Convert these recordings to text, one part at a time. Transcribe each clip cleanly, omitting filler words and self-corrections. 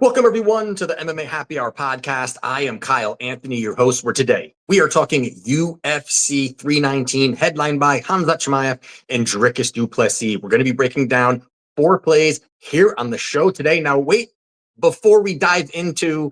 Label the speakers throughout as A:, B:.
A: Welcome, everyone, to the MMA Happy Hour podcast. I am Kyle Anthony, your host, where today we are talking UFC 319, headlined by Khamzat Chimaev and Dricus du Plessis. We're going to be breaking down 4 plays here on the show today. Now, wait, before we dive into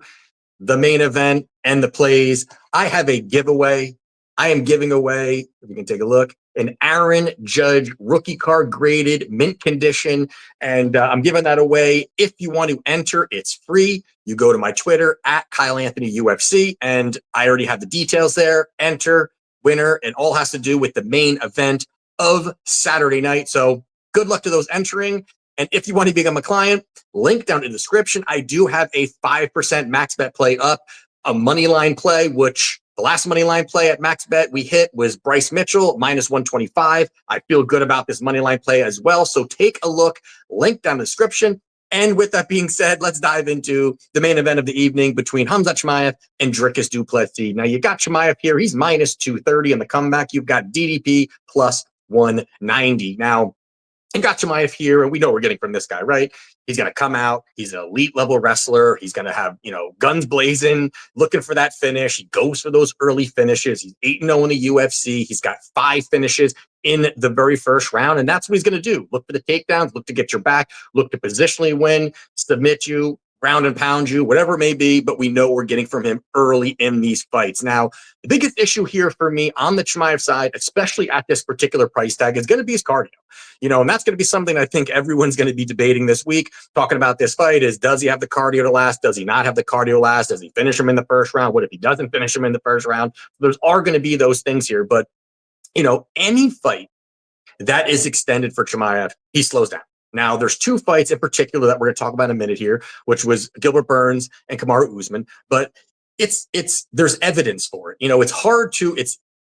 A: the main event and the plays, I have a giveaway. I am giving away, if you can take a look, an Aaron Judge rookie card graded mint condition. And I'm giving that away. If you want to enter, it's free. You go to my Twitter at Kyle Anthony UFC, and I already have the details there. Enter, winner, and all has to do with the main event of Saturday night. So good luck to those entering. And if you want to become a client, link down in the description. I do have a 5% max bet play up, a money line play, which the last money line play at max bet we hit was Bryce Mitchell minus 125. I feel good about this money line play as well. So take a look, link down in the description. And with that being said, let's dive into the main event of the evening between Khamzat Chimaev and Dricus du Plessis. Now you got Chimaev here. He's minus 230 in the comeback. You've got DDP plus 190. Now, and got Chimaev here, and we know what we're getting from this guy, right? He's going to come out. He's an elite level wrestler. He's going to have, guns blazing, looking for that finish. He goes for those early finishes. He's 8-0 in the UFC. He's got 5 finishes in the very first round, and that's what he's going to do. Look for the takedowns, look to get your back, look to positionally win, submit you, round and pound you, whatever it may be, but we know what we're getting from him early in these fights. Now, the biggest issue here for me on the Chimaev side, especially at this particular price tag, is going to be his cardio. And that's going to be something I think everyone's going to be debating this week, talking about this fight is, does he have the cardio to last? Does he not have the cardio to last? Does he finish him in the first round? What if he doesn't finish him in the first round? There's are going to be those things here, but, any fight that is extended for Chimaev, he slows down. Now, there's 2 fights in particular that we're going to talk about in a minute here, which was Gilbert Burns and Kamaru Usman. But there's evidence for it. It's hard to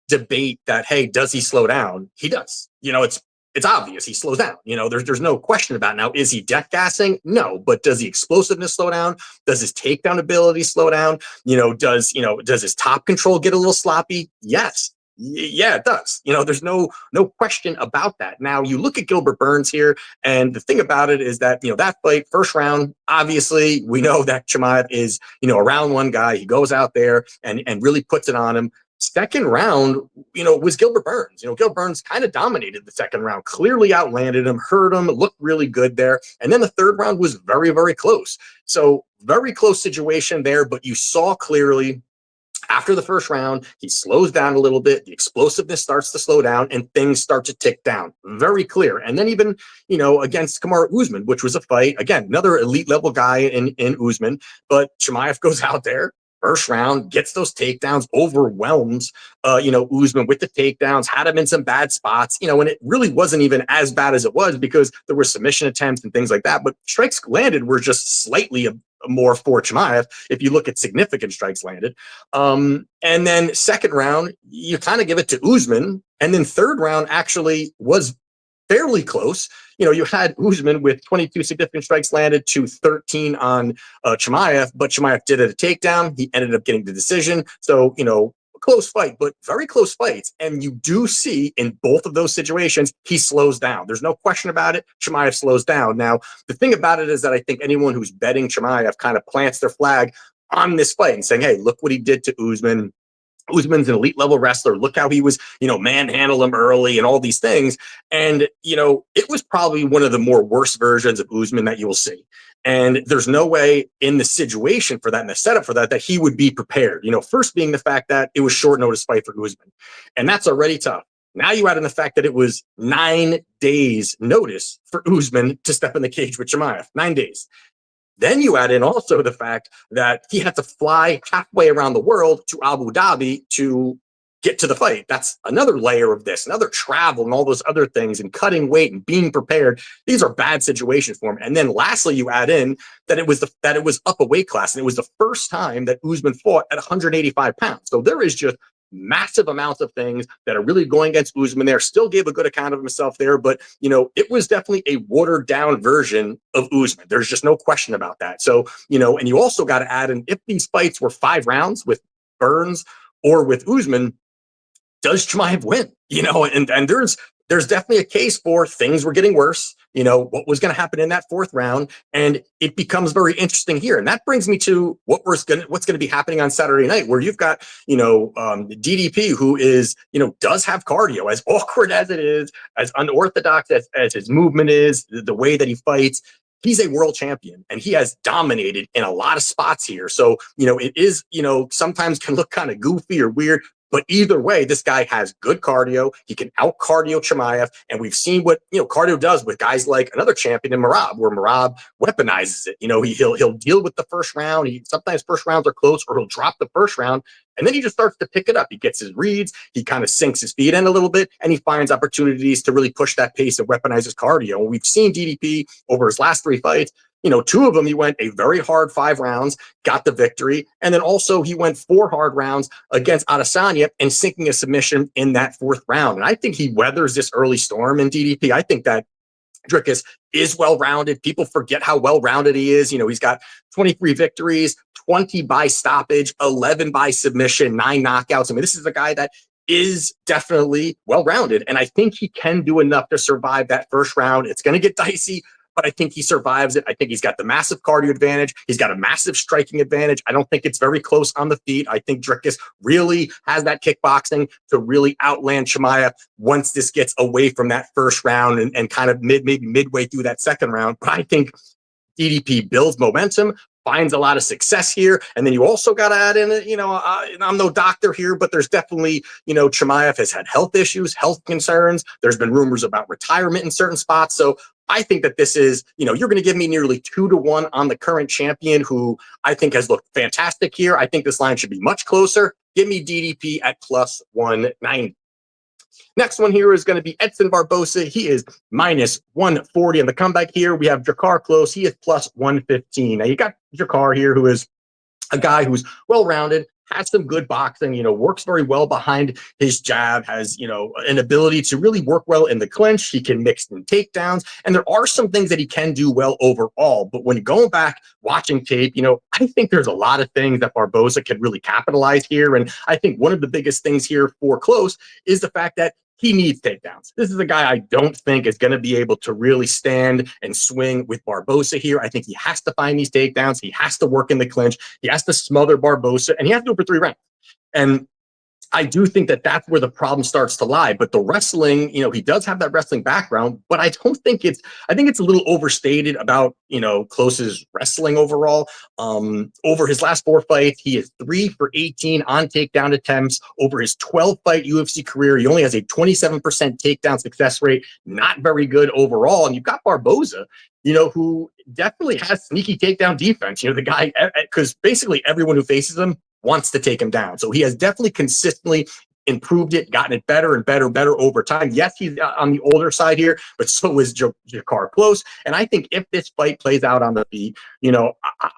A: debate that. Hey, does he slow down? He does. It's obvious he slows down. There's no question about it. Now, is he death gassing? No. But does the explosiveness slow down? Does his takedown ability slow down? Does his top control get a little sloppy? Yes. Yeah, it does. There's no question about that. Now, you look at Gilbert Burns here, and the thing about it is that, that fight, first round, obviously, we know that Chimaev is, a round 1 guy. He goes out there and really puts it on him. Second round, was Gilbert Burns. Gilbert Burns kind of dominated the second round, clearly outlanded him, hurt him, looked really good there. And then the third round was very, very close. So very close situation there, but you saw clearly after the first round, he slows down a little bit. The explosiveness starts to slow down and things start to tick down. Very clear. And then even, against Kamaru Usman, which was a fight, again, another elite level guy in Usman, but Chimaev goes out there, first round, gets those takedowns, overwhelms, Usman with the takedowns, had him in some bad spots, and it really wasn't even as bad as it was because there were submission attempts and things like that. But strikes landed were just slightly more for Chimaev if you look at significant strikes landed. And then second round, you kind of give it to Usman. And then third round actually was fairly close. You had Usman with 22 significant strikes landed to 13 on Chimaev, but Chimaev did it a takedown. He ended up getting the decision. So, a close fight, but very close fights. And you do see in both of those situations, he slows down. There's no question about it. Chimaev slows down. Now, the thing about it is that I think anyone who's betting Chimaev kind of plants their flag on this fight and saying, hey, look what he did to Usman. Usman's an elite level wrestler. Look how he was, manhandle him early and all these things. And, it was probably one of the more worst versions of Usman that you will see. And there's no way in the situation for that, and the setup for that he would be prepared. First being the fact that it was short notice fight for Usman. And that's already tough. Now you add in the fact that it was 9 days notice for Usman to step in the cage with Chimaev. 9 days. Then you add in also the fact that he had to fly halfway around the world to Abu Dhabi to get to the fight. That's another layer of this, another travel and all those other things and cutting weight and being prepared. These are bad situations for him. And then lastly, you add in that it was up a weight class. And it was the first time that Usman fought at 185 pounds. So there is just massive amounts of things that are really going against Usman there. Still gave a good account of himself there, but it was definitely a watered down version of Usman. There's just no question about that. So, and you also got to add in, if these fights were 5 rounds with Burns or with Usman, does Chimaev win? And there's there's definitely a case for things were getting worse. What was going to happen in that fourth round, and it becomes very interesting here. And that brings me to what's going to be happening on Saturday night, where you've got DDP, who is does have cardio, as awkward as it is, as unorthodox as his movement is, the way that he fights. He's a world champion, and he has dominated in a lot of spots here. So, it is, sometimes can look kind of goofy or weird, but either way, this guy has good cardio. He can out cardio Chimaev, and we've seen what cardio does with guys like another champion in Merab, where Merab weaponizes it. He'll deal with the first round. Sometimes first rounds are close, or he'll drop the first round, and then he just starts to pick it up. He gets his reads. He kind of sinks his feet in a little bit, and he finds opportunities to really push that pace and weaponize his cardio. And we've seen DDP over his last 3 fights. 2 of them, he went a very hard 5 rounds, got the victory. And then also he went 4 hard rounds against Adesanya and sinking a submission in that 4th round. And I think he weathers this early storm in DDP. I think that Dricus is well-rounded. People forget how well-rounded he is. He's got 23 victories, 20 by stoppage, 11 by submission, 9 knockouts. I mean, this is a guy that is definitely well-rounded. And I think he can do enough to survive that first round. It's going to get dicey, but I think he survives it. I think he's got the massive cardio advantage. He's got a massive striking advantage. I don't think it's very close on the feet. I think Dricus really has that kickboxing to really outland Chimaev once this gets away from that first round and kind of maybe midway through that second round. But I think DDP builds momentum, finds a lot of success here. And then you also got to add in, I'm no doctor here, but there's definitely, Chimaev has had health issues, health concerns. There's been rumors about retirement in certain spots. So I think that this is, you're going to give me nearly 2-1 on the current champion, who I think has looked fantastic here. I think this line should be much closer. Give me DDP at plus 190. Next one here is going to be Edson Barboza. He is minus 140 on the comeback here. We have Drakkar Klose. He is plus 115. Now you got Drakkar here, who is a guy who's well-rounded, has some good boxing, works very well behind his jab, has, an ability to really work well in the clinch. He can mix in takedowns, and there are some things that he can do well overall. But when going back, watching tape, I think there's a lot of things that Barboza can really capitalize here. And I think one of the biggest things here for Klose is the fact that he needs takedowns. This is a guy I don't think is going to be able to really stand and swing with Barboza here. I think he has to find these takedowns. He has to work in the clinch. He has to smother Barboza, and he has to do it for 3 rounds. And I do think that that's where the problem starts to lie. But the wrestling, he does have that wrestling background, but I think it's a little overstated about, Klose's wrestling overall. Over his last 4 fights, he is 3 for 18 on takedown attempts. Over his 12-fight UFC career, he only has a 27% takedown success rate. Not very good overall. And you've got Barboza, who definitely has sneaky takedown defense. The guy, because basically everyone who faces him wants to take him down. So he has definitely consistently improved it, gotten it better and better over time. Yes, he's on the older side here, but so is Drakkar Klose. And I think if this fight plays out on the feet,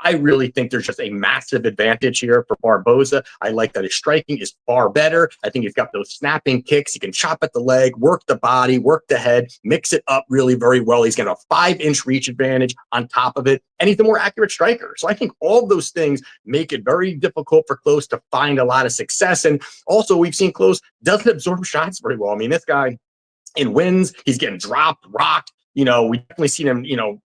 A: I really think there's just a massive advantage here for Barboza. I like that his striking is far better. I think he's got those snapping kicks. He can chop at the leg, work the body, work the head, mix it up really very well. He's got a 5-inch reach advantage on top of it, and he's a more accurate striker. So I think all of those things make it very difficult for Klose to find a lot of success. And also, we've seen Klose doesn't absorb shots very well. I mean, this guy in wins, he's getting dropped, rocked. We definitely seen him,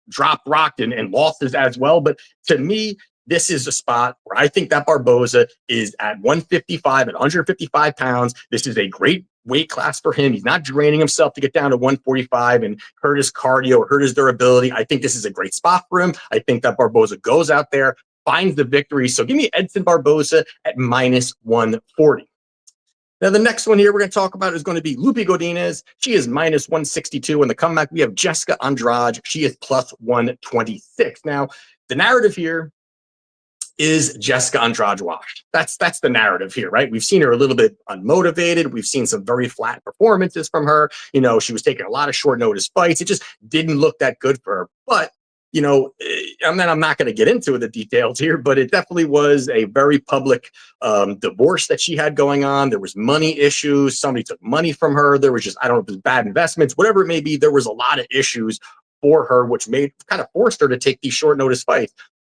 A: drop, rocked and losses as well. But to me, this is a spot where I think that Barboza is at 155, at 155 pounds. This is a great weight class for him. He's not draining himself to get down to 145 and hurt his cardio or hurt his durability. I think this is a great spot for him. I think that Barboza goes out there, finds the victory. So give me Edson Barboza at minus 140. Now, the next one here we're going to talk about is going to be Loopy Godinez. She is minus 162. In the comeback, we have Jessica Andrade. She is plus 126. Now, the narrative here is Jessica Andrade washed. That's the narrative here, right? We've seen her a little bit unmotivated. We've seen some very flat performances from her. She was taking a lot of short notice fights. It just didn't look that good for her. But and then I'm not going to get into the details here, but it definitely was a very public divorce that she had going on. There was money issues. Somebody took money from her. There was just, I don't know if it was bad investments, whatever it may be. There was a lot of issues for her, which kind of forced her to take these short notice fights.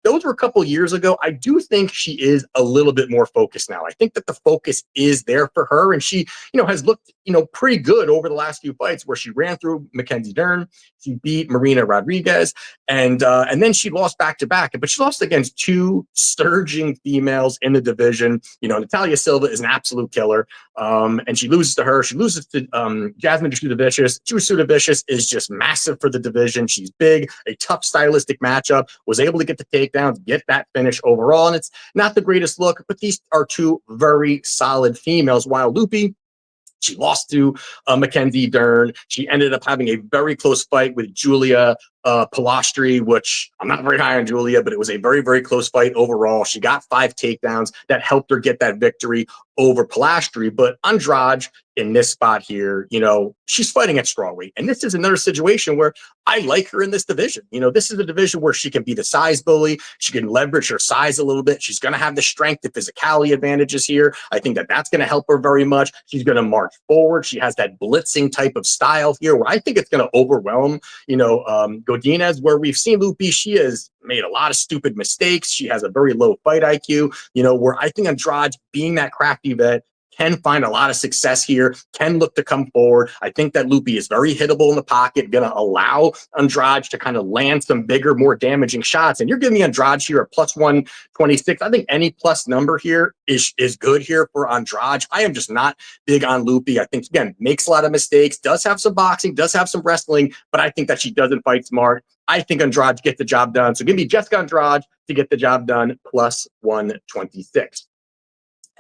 A: those were a couple years ago. I do think she is a little bit more focused now. I think that the focus is there for her, and she, has looked, pretty good over the last few fights where she ran through Mackenzie Dern, she beat Marina Rodriguez, and then she lost back to back, but she lost against two surging females in the division. Natalia Silva is an absolute killer, and she loses to her. She loses to Jasmine Jasudavicius. Jasudavicius is just massive for the division. She's big, a tough stylistic matchup, was able to get the takedowns, get that finish overall, and it's not the greatest look, but these are two very solid females, while Loopy, she lost to Mackenzie Dern. She ended up having a very close fight with Julia Pilastri, which I'm not very high on Julia, but it was a very, very close fight overall. She got 5 takedowns that helped her get that victory over Pilastri. But Andrade in this spot here, she's fighting at strawweight. And this is another situation where I like her in this division. This is a division where she can be the size bully. She can leverage her size a little bit. She's going to have the strength, the physicality advantages here. I think that that's going to help her very much. She's going to march forward. She has that blitzing type of style here where I think it's going to overwhelm, Godinez, where we've seen Loopy, she has made a lot of stupid mistakes. She has a very low fight IQ, where I think Andrade, being that crafty vet, can find a lot of success here, can look to come forward. I think that Loopy is very hittable in the pocket, going to allow Andrade to kind of land some bigger, more damaging shots. And you're giving me Andrade here at plus 126. I think any plus number here is good here for Andrade. I am just not big on Loopy. I think, again, makes a lot of mistakes, does have some boxing, does have some wrestling, but I think that she doesn't fight smart. I think Andrade gets the job done. So give me Jessica Andrade to get the job done, plus 126.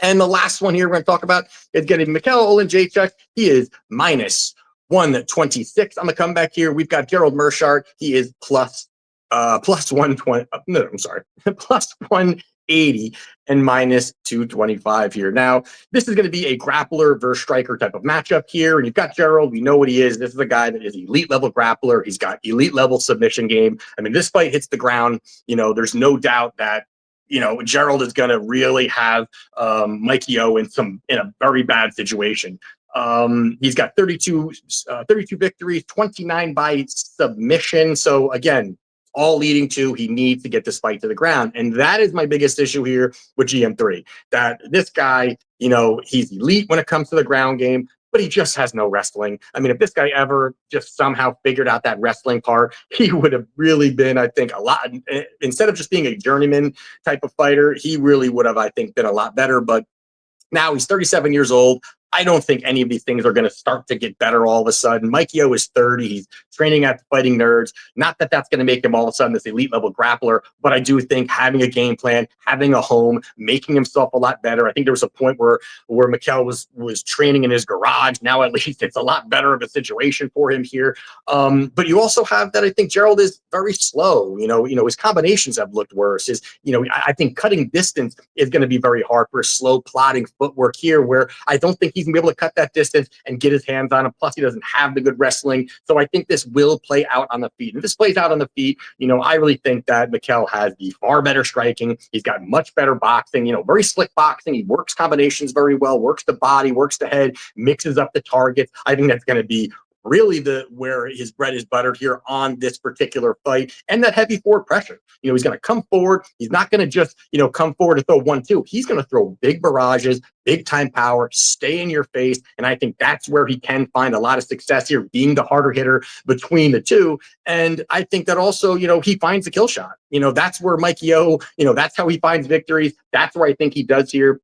A: And the last one here we're going to talk about is getting Michal Oleksiejczuk. He is minus 126 on the comeback here. We've got Gerald Meerschaert. He is plus 120. No, I'm sorry, plus 180 and minus 225 here. Now, this is going to be a grappler versus striker type of matchup here. And you've got Gerald. We know what he is. This is a guy that is elite level grappler. He's got elite level submission game. I mean, this fight hits the ground. There's no doubt that Gerald is going to really have Mikey O in a very bad situation. He's got 32 victories, 29 by submission. So again, all leading to he needs to get this fight to the ground. And that is my biggest issue here with GM3, that this guy, he's elite when it comes to the ground game, but he just has no wrestling. I mean, if this guy ever just somehow figured out that wrestling part, he would have really been, I think, a lot, instead of just being a journeyman type of fighter, he really would have, I think, been a lot better. But now he's 37 years old. I don't think any of these things are going to start to get better all of a sudden. Mikey O is 30. He's training at Fighting Nerds. Not that that's going to make him all of a sudden this elite level grappler, but I do think having a game plan, having a home, making himself a lot better. I think there was a point where Michal was training in his garage. Now at least it's a lot better of a situation for him here. But you also have that I think Gerald is very slow. His combinations have looked worse. I think cutting distance is going to be very hard for slow plodding footwork here, where I don't think he's going to be able to cut that distance and get his hands on him. Plus, he doesn't have the good wrestling. So I think this will play out on the feet. And if this plays out on the feet, I really think that Michal has the far better striking. He's got much better boxing, very slick boxing. He works combinations very well, works the body, works the head, mixes up the targets. I think that's going to be really where his bread is buttered here on this particular fight, and that heavy forward pressure. He's going to come forward. He's not going to just, come forward and throw 1-2. He's going to throw big barrages, big time power, stay in your face. And I think that's where he can find a lot of success here, being the harder hitter between the two. And I think that also, he finds the kill shot. That's where Mikey O, that's how he finds victories. That's where I think he does here.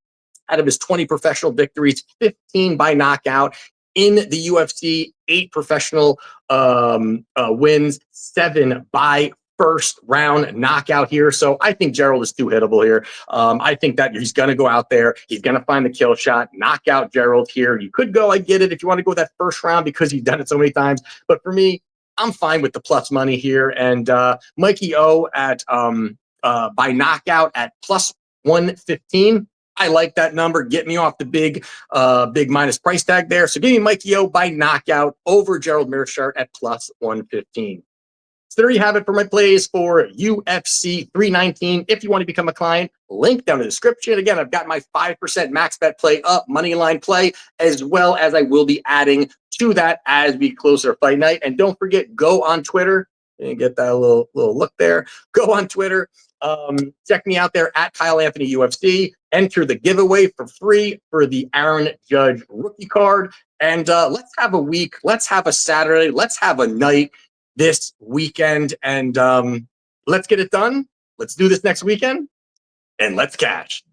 A: Out of his 20 professional victories, 15 by knockout. In the UFC, 8 professional wins, 7 by first round knockout here. So I think Gerald is too hittable here. I think that he's going to go out there. He's going to find the kill shot, knock out Gerald here. You could go, I get it, if you want to go that first round because he's done it so many times. But for me, I'm fine with the plus money here. And Mikey O at by knockout at plus 115. I like that number. Get me off the big minus price tag there. So give me Mikey O by knockout over Gerald Meerschaert at plus 115. So there you have it for my plays for UFC 319. If you want to become a client, link down in the description. Again, I've got my 5% max bet play up, money line play, as well as I will be adding to that as we close our fight night. And don't forget, go on Twitter You get that little look there. Go on Twitter. Check me out there at Kyle Anthony UFC. Enter the giveaway for free for the Aaron Judge rookie card. And let's have a week. Let's have a Saturday. Let's have a night this weekend. And let's get it done. Let's do this next weekend. And let's cash.